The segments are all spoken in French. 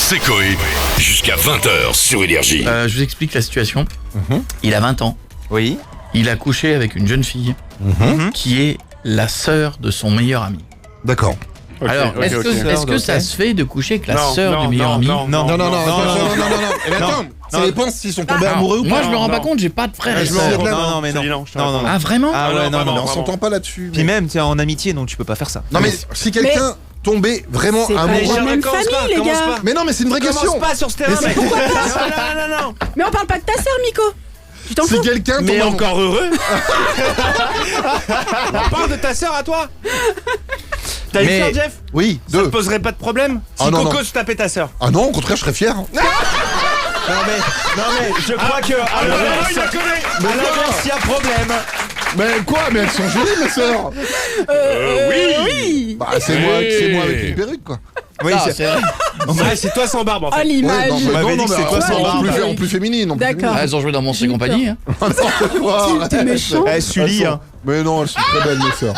c'est Coé. Jusqu'à 20h sur Énergie. Je vous explique la situation. Il a 20 ans. Oui. Il a couché avec une jeune fille qui est la sœur de son meilleur ami. D'accord. Alors, est-ce que ça se fait de coucher avec la sœur du meilleur ami? Non. Mais attends, ça dépend s'ils sont tombés amoureux ou pas. Moi, je me rends pas compte, j'ai pas de frère et je me sœur. rends Non. Ah, vraiment? Ah ouais, non. On s'entend pas là-dessus. Puis même, tu es en amitié, donc tu peux pas faire ça. Non mais si quelqu'un tombait vraiment amoureux. la même famille, les gars. Mais non mais c'est une vraie question. Commence pas sur ce terrain, mec. Non. Mais on parle pas de ta sœur, Miko. Tu t'en Si fous? quelqu'un tombe Mais amoureux. encore heureux. On parle de ta sœur à toi. T'as une Mais- sœur, Jeff? Oui, Ça te deux. poserait pas de problème si Ah, non, Coco non. se tapait ta sœur? Ah non, au contraire, je serais fier. Non mais je crois que à l'inverse, s'il y a problème. Mais quoi? Mais elles sont jolies mes sœurs. Oui. Bah c'est moi avec une perruque quoi. Oui, Ah, c'est vrai. Ah, c'est toi sans barbe en Oh, fait. l'image. non, mais m'avait dit que c'est toi sans barbe. en plus féminine. En plus D'accord. Ah, elles ont joué dans Monstres et compagnie. Hein. féminine. N'importe quoi. T'es méchant. Eh, Sully, Elles sont- hein. Mais non, elles sont très belles mes sœurs.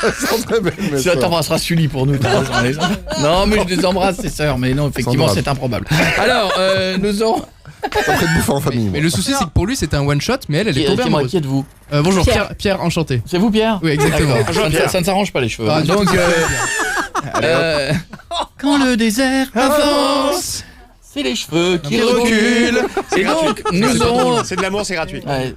Elles sont très belles mes Tu sœurs. t'embrasseras Sully pour nous. t'as raison, les enfants. Non, mais je les embrasse, ces sœurs. Mais non, effectivement, Sans c'est improbable. Alors, nous aurons... Après de bouffer en famille. Mais moi. le souci, c'est que pour lui, c'était un one shot, mais elle est tombée Dis-moi, amoureuse. qui êtes-vous? Bonjour, Pierre. Pierre, enchanté. C'est vous, Pierre? Oui, exactement. D'accord. Ça ne s'arrange pas, les cheveux. Ah, Donc, quand le désert avance, c'est les cheveux qui reculent. Et donc, nous aurons... C'est de l'amour, c'est gratuit. Ouais.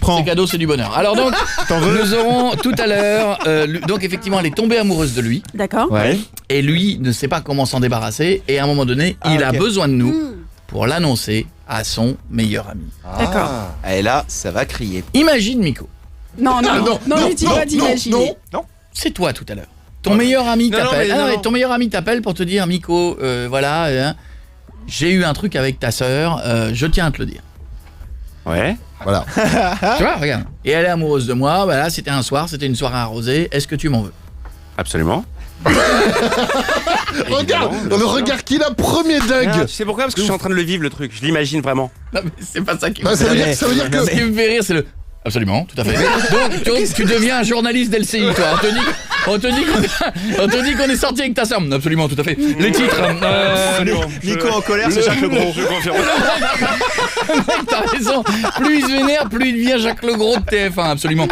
Prends. C'est cadeau, c'est du bonheur. Alors donc, nous aurons tout à l'heure... donc effectivement, elle est tombée amoureuse de lui. D'accord. Ouais. Et lui ne sait pas comment s'en débarrasser. Et à un moment donné, il a ok. besoin de nous pour l'annoncer à son meilleur ami. D'accord. Et là, ça va crier. Imagine, Miko. Non, lui dis pas d'imaginer. C'est toi tout à l'heure. Ton meilleur ami Non, non, t'appelle. mais non. Ton meilleur ami t'appelle pour te dire, Miko, voilà, j'ai eu un truc avec ta sœur, je tiens à te le dire. Ouais. Voilà. Tu vois, regarde. Et elle est amoureuse de moi, voilà, c'était un soir, c'était une soirée arrosée, est-ce que tu m'en veux? Absolument. Regarde le regard qu'il a, premier dingue. Tu sais pourquoi? Parce que je suis en train de le vivre le truc. Je l'imagine vraiment. Non mais c'est pas ça qui me Bah, ça fait rire. veut dire Ce qui que. me fait rire, c'est le... Absolument, tout à fait. Donc, tu deviens un journaliste d'LCI, toi. On te dit qu'on est sorti avec ta sœur. Absolument, tout à fait. Les titres. Nico en colère, c'est Jacques Legros. Je confirme. T'as raison. Plus il se vénère, plus il devient Jacques Legros de TF1, absolument.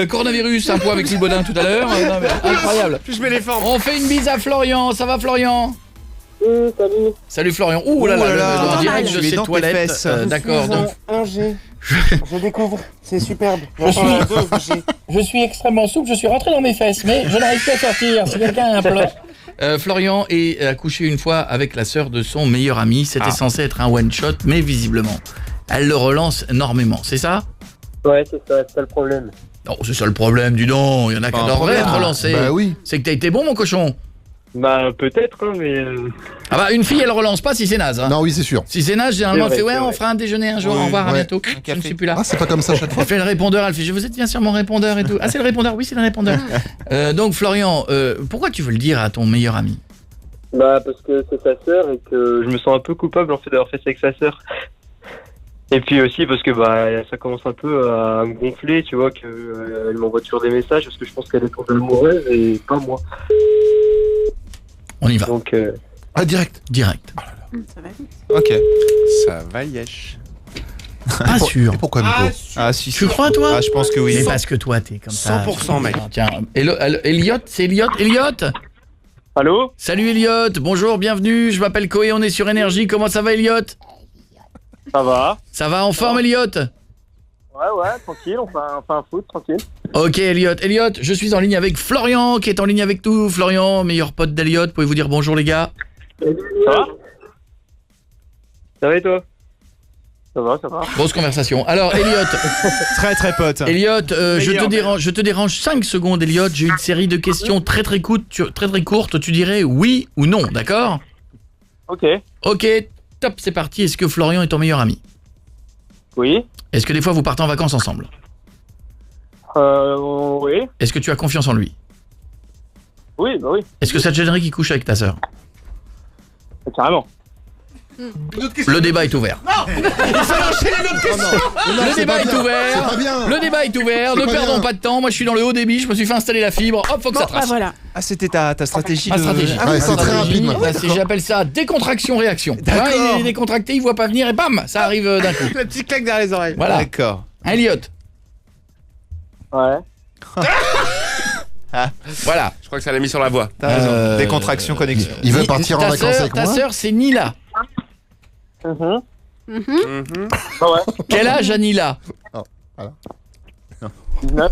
Coronavirus, un point avec Louis Baudin tout à l'heure. Non, mais incroyable. Puis je mets les formes. On fait une bise à Florian. Ça va, Florian? Salut. Salut, Florian. Ouh là là, en direct de tu es ses dans tes toilettes. fesses. D'accord, donc. Je découvre, c'est superbe. Je suis extrêmement souple, je suis rentré dans mes fesses, mais je n'arrive pas à sortir. Si quelqu'un a un plan. Florian a couché une fois avec la sœur de son meilleur ami. C'était censé être un one shot, mais visiblement, elle le relance énormément. C'est ça? Ouais, c'est ça le problème. Non, c'est ça le problème, dis donc. Il y en a qui adoreraient être relancés. Bah oui. C'est que t'as été bon, mon cochon. Bah, peut-être, hein, mais. Ah bah, une fille, elle relance pas si c'est naze. Hein. Non, oui, c'est sûr. Si c'est naze, généralement, C'est elle vrai, fait c'est on vrai. fera un déjeuner un jour, au revoir, à ouais. bientôt. Je ne suis plus là. Ah, c'est pas comme ça chaque fois. Elle fait le répondeur, elle fait vous êtes bien sur mon répondeur et tout. Ah, c'est le répondeur, oui, c'est le répondeur. Donc, Florian, pourquoi tu veux le dire à ton meilleur ami? Bah, parce que c'est sa sœur et que je me sens un peu coupable en fait d'avoir fait ça avec sa sœur. Et puis aussi parce que bah ça commence un peu à me gonfler, tu vois, que elle m'envoie toujours des messages parce que je pense qu'elle est tombée amoureuse et pas moi. On y va, Donc Ah, direct. direct. Ça va vite. Ok. Ça va, yesh. Pas sûr. Et pourquoi, Nico? Ah, si. Tu crois, toi? Ah, je pense que oui. Mais parce que toi, t'es comme ça. 100%, mec. Tiens, Elliot, c'est Elliot? Elliot? allô? Salut Elliot, bonjour, bienvenue, je m'appelle Coé, on est sur Énergie, comment ça va Elliot? Ça va? Ça va en forme Elliot? Ouais, tranquille, on fait un foot, tranquille. Ok Elliot, je suis en ligne avec Florian qui est en ligne avec nous. Florian, meilleur pote d'Elliot, pouvez-vous dire bonjour les gars? Ça va? Ça va et toi? Ça va. Grosse conversation. Alors Elliot, Très pote. je te dérange 5 secondes Elliot, j'ai une série de questions très courtes, tu dirais oui ou non, d'accord? Ok. Ok, top, c'est parti, est-ce que Florian est ton meilleur ami? Oui. Est-ce que des fois vous partez en vacances ensemble? Oui. Est-ce que tu as confiance en lui? Oui, bah oui. Est-ce que ça te gênerait qu'il couche avec ta sœur? Carrément. Le débat est ouvert. Le débat est ouvert. Le débat est ouvert. Ne perdons pas de temps. Moi, je suis dans le haut débit. Je me suis fait installer la fibre. Hop, faut que ça Bon, bah trace. voilà. Ah, c'était ta stratégie. Ma stratégie. c'est très rapide, maintenant. J'appelle ça décontraction-réaction. D'accord. Il est décontracté, il voit pas venir et bam, ça arrive d'un coup. La petite claque derrière les oreilles. Voilà. D'accord. Elliot. Ouais. Voilà. Je crois que ça l'a mis sur la voie. T'as raison. Décontraction, connexion. Il veut partir en vacances avec Ta moi. sœur, c'est Nila. Mhm. Ah ouais. Quel âge a Nila? 19,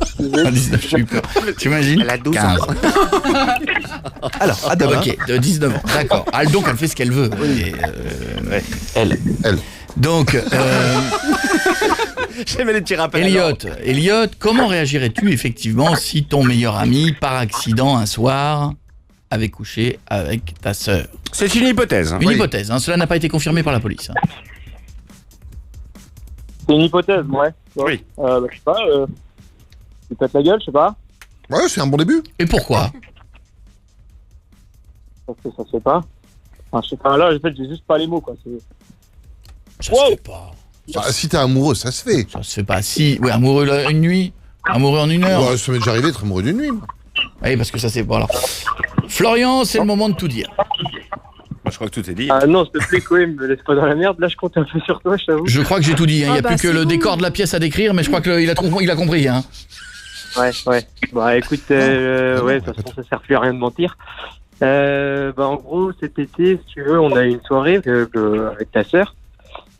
19, j'ai eu peur. T'imagines? Elle a 12 15. ans. Alors, à demain. Ok, de 19 ans, d'accord. Ah, donc elle fait ce qu'elle veut. Et, Elle. Donc, J'aimais les petits rappels. alors. Elliot, comment réagirais-tu effectivement si ton meilleur ami, par accident, un soir, avait couché avec ta sœur? C'est une hypothèse. Une hypothèse, hein, cela n'a pas été confirmé par la police. Hein. C'est une hypothèse, ouais. Oui. Bah, je sais pas. Tu pètes la gueule, je sais pas. Ouais, c'est un bon début. Et pourquoi? Parce que ça se fait pas. Enfin, je sais pas. Là, en fait, j'ai juste pas les mots, quoi. Ça se fait pas. Bah, si t'es amoureux, ça se fait. Ça se fait pas. Si, oui, amoureux une nuit, amoureux en une heure. Ouais, ça m'est déjà arrivé d'être amoureux d'une nuit. moi. Oui, parce que ça c'est voilà. Florian, c'est le moment de tout dire. Moi, je crois que tout est dit. Ah non, s'il te plaît, Koé, me laisse pas dans la merde. Là, je compte un peu sur toi, je t'avoue. Je crois que j'ai tout dit. Il n'y a Ah bah, plus que c'est le bon. décor de la pièce à décrire, mais je crois qu'il a compris. Hein. Ouais. Bah, écoute, ouais, de toute façon, ça sert plus à rien de mentir. Bah, en gros, cet été, si tu veux, on a eu une soirée avec ta sœur.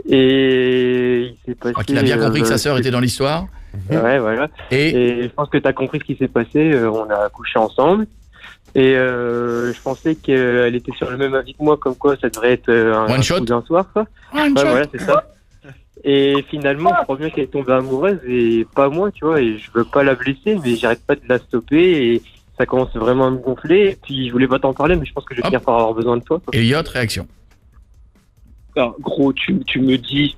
Et il s'est passé. Je crois qu'il a bien compris que sa sœur était dans l'histoire. Ouais, voilà. Et Et je pense que tu as compris ce qui s'est passé. On a couché ensemble. Et je pensais qu'elle était sur le même avis que moi, comme quoi ça devrait être One shot. coup d'un soir, quoi. Ouais, voilà, c'est ça. Et finalement, je crois bien qu'elle est tombée amoureuse et pas moi, tu vois. Et je veux pas la blesser, mais j'arrête pas de la stopper et ça commence vraiment à me gonfler. Et puis je voulais pas t'en parler, mais je pense que je vais finir par avoir besoin de toi, quoi. Elliot, réaction. Alors, gros, tu me dis,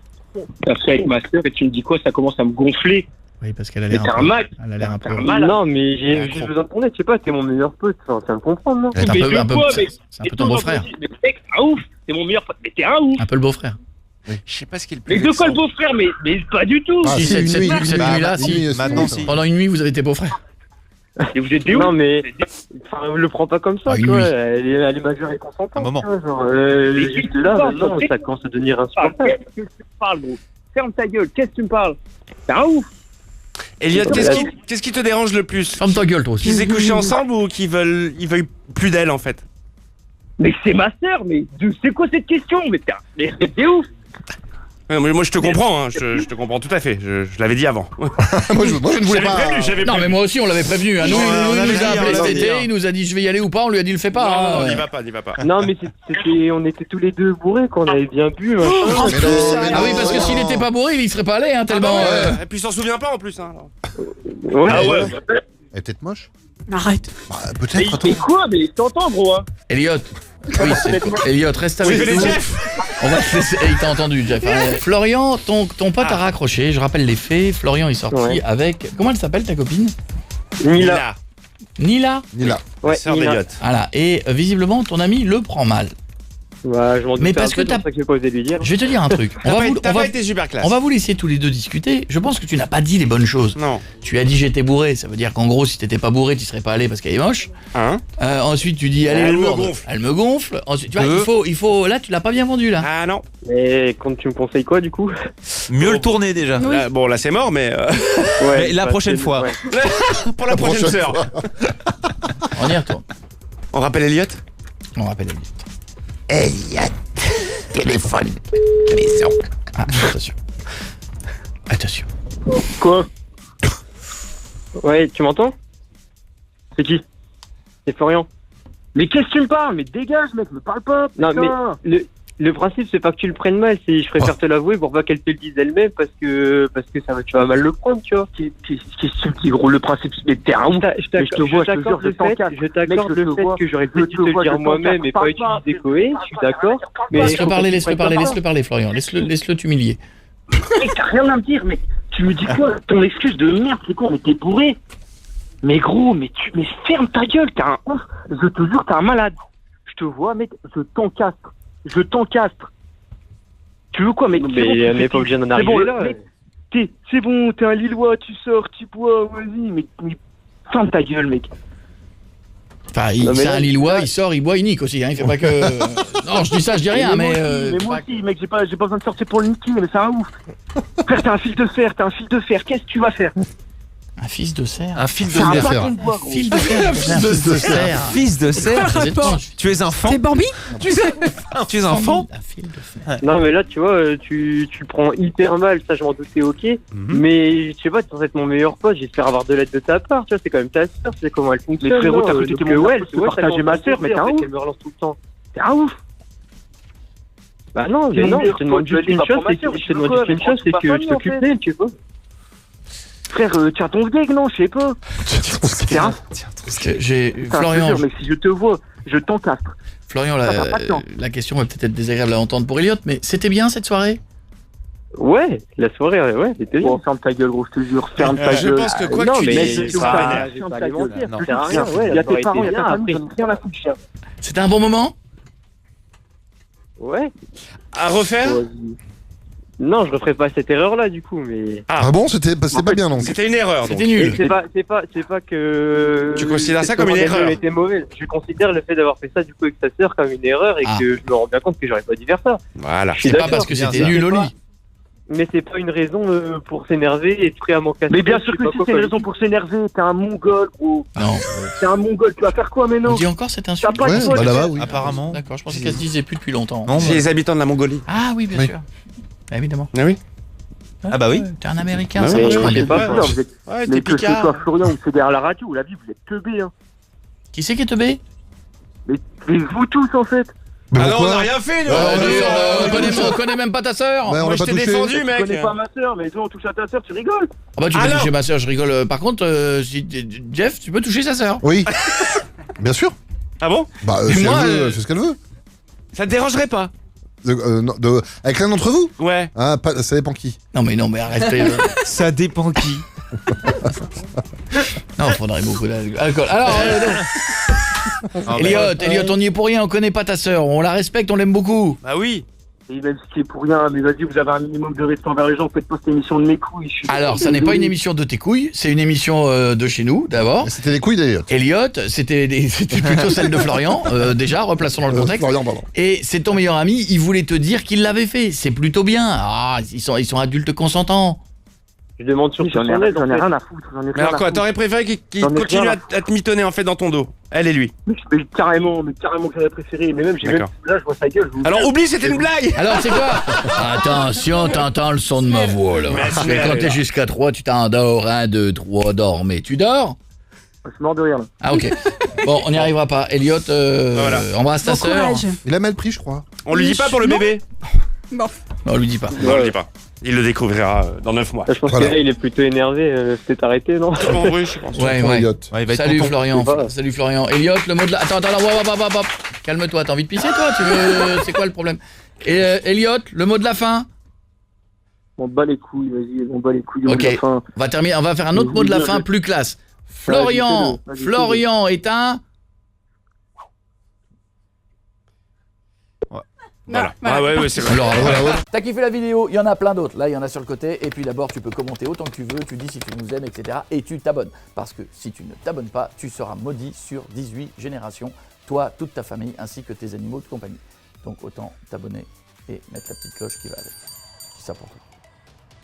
t'as fait avec ma sœur et tu me dis quoi, ça commence à me gonfler. Oui, parce qu'elle a Mais l'air t'es un peu. mec. Elle a l'air un peu. Non, mais j'ai juste besoin de ton aide, je sais pas, t'es mon meilleur pote, enfin, ça me comprendre, non? C'est Mais un peu, quoi, mais- c'est un peu ton beau-frère. Mais mec, t'es un ouf, c'est mon meilleur pote, mais t'es un ouf. Un peu le beau-frère. Je sais pas ce qu'il est le plus Mais de quoi le vexant. beau-frère, mais pas du tout. Ah, Si, si, cette une nuit, nuit-là, une si. nuit, Maintenant, si. Pendant une nuit, vous avez été beau-frère. Et vous êtes des ouf. Non, mais enfin, le prends pas comme ça, Ah, tu une vois. nuit. Elle est majeure et consentante. Un moment. tu vois, genre, Mais juste tu là, parles, maintenant, toi, ça commence à devenir Ah, insupportable. qu'est-ce que tu me parles, gros? Ferme ta gueule, qu'est-ce que tu me parles? T'es un ouf. Elliot, qu'est-ce qui te dérange le plus? Ferme ta gueule, toi aussi. Qu'ils aient couché ensemble ou qu'ils veuillent plus d'elle en fait? Mais c'est ma sœur, mais c'est quoi cette question? Mais t'es ouf. Moi je te comprends, hein, je te comprends tout à fait. Je l'avais dit avant. moi, je ne voulais pas. Non, mais moi aussi, on l'avait prévenu. Hein. Nous, Ouais, il on nous avait a dit, appelé on cet avait été, dit. il nous a dit je vais y aller ou pas, on lui a dit le fais pas. Non, hein. n'y va pas, n'y va pas. Non, mais on était tous les deux bourrés, qu'on avait bien bu, machin. Mais non, mais Ah oui, non, parce que non. s'il n'était pas bourré, il y serait pas allé, hein, Ah bah tellement. ouais. Et puis il s'en souvient pas en plus. Hein, alors. Ouais, Ah ouais. Elle est peut-être moche. Arrête. Bah, Mais, peut-être, attends. mais quoi? Mais t'entends, gros, hein? Elliot. Oui, c'est Elliot, reste Tu avec connais nous. Jeff? On va te laisser. Il t'a entendu, Jeff. Florian, ton pote a raccroché. Je rappelle les faits. Florian est sorti Ouais. avec. Comment elle s'appelle ta copine? Mila. Nila. Ni là. Ouais, Sœur Mila. d'Elliot. Voilà. Et visiblement, ton ami le prend mal. Ouais, je m'en Mais doutais parce un peu, que c'est pour ça que j'ai pas osé lui dire. Je vais te dire un truc. T'as pas été super classe. On va vous laisser tous les deux discuter. Je pense que tu n'as pas dit les bonnes choses. Non. Tu as dit j'étais bourré. Ça veut dire qu'en gros, si t'étais pas bourré, tu serais pas allé parce qu'elle est moche. Hein? Ensuite, tu dis elle est Elle me lourde. gonfle. Elle me gonfle. Ensuite, tu vois, il faut. Là, tu l'as pas bien vendu là. Ah non. Et quand tu me conseilles quoi, du coup? Mieux le tourner déjà. Oui. Bon là c'est mort, mais Ouais. Mais la bah, prochaine c'est- fois. ouais. pour la prochaine sœur. On y retourne. On rappelle Elliot? On rappelle Elliot. Téléphone. Maison. Ah, attention. Attention. Quoi? Ouais, tu m'entends? C'est qui? C'est Florian. Mais qu'est-ce que tu me parles? Mais dégage, mec, me parle pas. Non, putain. mais le principe, c'est pas que tu le prennes mal, c'est je préfère te l'avouer pour pas qu'elle te le dise elle-même parce que ça va, tu vas mal le prendre, tu vois. Qu'est-ce que tu me dis, gros? Le principe, mais t'es un ouf. Mais je te vois, je te jure, je t'encasse. Je t'accorde Mec, je le te fait vois. que j'aurais Je pu te te le vois, dire je moi-même t'encasse. et pas Parle utiliser pas. Koé, je suis d'accord. Mais Laisse-le parler, Florian. Laisse-le t'humilier. Mec, t'as rien à me dire, mec. Tu me dis quoi? Ton excuse de merde, c'est quoi? Mais t'es bourré. Mais gros, mais ferme ta gueule, t'es un ouf. Je te jure, t'es un malade. Je te vois, mec, je t'encastre. Je t'encastre. Tu veux quoi, mec? Mais on n'est pas obligé d'en arriver là. C'est bon, t'es un Lillois, tu sors, tu bois, vas-y, mais ferme ta gueule, mec. Enfin, c'est un Lillois, il sort, il boit, il nique aussi, hein, il fait pas que... Non, je dis ça, je dis rien, mais... moi aussi, mec, j'ai pas besoin de sortir pour le niquer, mais c'est un ouf. Frère, t'es un fil de fer, qu'est-ce que tu vas faire? Un fils de cerf. Un fil de C'est un fer. bâton de bois, gros. Fils de cerf. Fils de cerf. C'est étrange. Tu es enfant. C'est Bambi? Tu es enfant. Un fil de fer. Non, mais là, tu vois, tu prends hyper mal, ça, je m'en doutais, ok. Mais, je sais pas, tu es censé être mon meilleur pote, j'espère avoir de l'aide de ta part, tu vois, c'est quand même ta sœur, tu sais comment elle fonctionne. Mais frérot, t'as cru que donc, t'étais mon ouais, frère, tu peux partager ma sœur, mais t'es un ouf. Elle me relance tout le temps. T'es un ouf. Bah non, C'est mais non, une je te demande meilleure juste une pote, chose, pas c'est pour ma que sœur, je t'occupe d'elle, tu vois. Frère, tiens ton vieil, non, je sais pas. C'est un... Parce que j'ai... Putain, Florian, je te jure, mec, si je te vois, je t'encastre. Florian, Ça va pas de temps. la question va peut-être être désagréable à entendre pour Elliot, mais c'était bien cette soirée? Ouais, la soirée, ouais, c'était bien. Bon, ferme ta gueule, gros, je te jure, ferme ta Je gueule. pense que quoi non, que tu mais dises, c'est ça pas- va. je vais Ferme pas ta les gueule. mentir. Non, Ça sert à rien, Il ouais, y a la tes soirée parents, il y était a ta bien, famille, après. j'en ai rien à foutre, chien. C'était un bon moment? Ouais. À refaire? Non, je referai pas cette erreur-là, du coup, mais... Ah bon, c'était pas bien non. C'était une erreur, donc. C'était nul. C'est pas que... Tu considères ça cette comme une commande erreur? était mauvaise. Je considère le fait d'avoir fait ça, du coup, avec ta sœur comme une erreur et Ah. que je me rends bien compte que j'aurais pas dû faire ça. Voilà. Je suis C'est pas d'accord. parce que bien c'était ça. nul au C'est lit. Mais c'est pas une raison pour s'énerver et de prêt à m'en casser. Mais bien Je sûr sais que pas si, quoi c'est une faire. raison pour s'énerver, t'es un mongol, gros. Non. T'es un mongol, tu vas faire quoi On maintenant? dit encore cette T'as insulte? pas de Ouais, pote. bah là-bas, oui. Apparemment. D'accord, je pensais qu'elle se disait plus depuis longtemps. Non, C'est les habitants de la Mongolie. Ah oui, bien Oui. sûr. Évidemment. Ah oui? Ah bah oui. T'es un Américain, Bah ça oui, marche je pas sais bien. pas. Non, vous êtes... Ouais, Mais t'es que ce picard. soit Florian ou c'est derrière la radio, la vie, vous êtes teubés, hein. Qui c'est qui est teubé? Mais vous tous, en fait. Mais Ah non, on pourquoi n'a rien fait, nous. On connaît même pas ta sœur. Ouais, on Moi, l'a je pas t'ai touché. défendu, Je mec. connais pas ma sœur, mais toi, on touche à ta sœur, tu rigoles. Ah bah tu Ah peux non. toucher ma sœur, je rigole. Par contre, Jeff, tu peux toucher sa sœur. Oui. Bien sûr. Ah bon? Bah Mais si moi, elle veut, elle fait ce qu'elle veut. Ça te dérangerait pas? Avec l'un d'entre vous? Ouais. Ah, ça dépend qui. Non mais arrêtez. Ça dépend qui. Non, faudrait beaucoup d'alcool. Alors, Elliot, on n'y est pour rien, on connaît pas ta sœur, on la respecte, on l'aime beaucoup. Bah oui. Et même si c'est pour rien, mais vas-y, vous avez un minimum de respect envers les gens, faites pas cette émission de mes couilles. Alors, ça n'est pas une émission de tes couilles, c'est une émission de chez nous, d'abord. C'était les couilles d'ailleurs. Elliot, c'était plutôt celle de Florian, déjà, replaçons dans le contexte. Florian, pardon. Et c'est ton meilleur ami, il voulait te dire qu'il l'avait fait, c'est plutôt bien. Ah, ils sont adultes consentants. Je demande surtout J'en ai son aide, en fait. rien à foutre, j'en ai Mais rien alors à quoi, foutre. t'aurais préféré qu'il J'en ai continue rien à te mitonner en fait dans ton dos? Elle et lui. Mais carrément que j'aurais préféré. Mais même, j'ai même... D'accord. Là, je vois sa gueule. Alors oublie, c'était une blague. Alors, c'est quoi? Attention, t'entends le son de ma voix, là. Merci, Mais quand t'es alors. jusqu'à 3, tu t'endors. 1, 2, 3, dormez. Tu dors? Je suis mort de rire, là. Ah, ok. Bon, on n'y arrivera pas. Elliot, Voilà. embrasse ta Bon sœur. courage. Il a mal pris, je crois. On lui dit pas pour le Non. bébé? Bon. Non, on lui dit pas. Non, on lui dit pas. Il le découvrira dans 9 mois. Je pense Voilà. que là, il est plutôt énervé. Peut-être arrêté, non? Bon, oui, je pense. Ouais, Pour ouais. Elliot. Ouais, il va être Salut content. Florian. Voilà. Salut Florian. Elliot, le mot de la... Attends, hop. Calme-toi, t'as envie de pisser, toi? Tu veux... C'est quoi le problème? Et Elliot, le mot de la fin? On bat les couilles, vas-y, on bat les couilles. Ok. Enfin, On va faire un autre mot de la fin plus classe. Florian, Vas-y, Florian est un... Voilà. Ah ouais, c'est vrai. Alors, T'as kiffé la vidéo, il y en a plein d'autres. Là, il y en a sur le côté. Et puis d'abord, tu peux commenter autant que tu veux. Tu dis si tu nous aimes, etc. Et tu t'abonnes. Parce que si tu ne t'abonnes pas, tu seras maudit sur 18 générations. Toi, toute ta famille, ainsi que tes animaux de compagnie. Donc autant t'abonner et mettre la petite cloche qui va avec. C'est ça pour toi.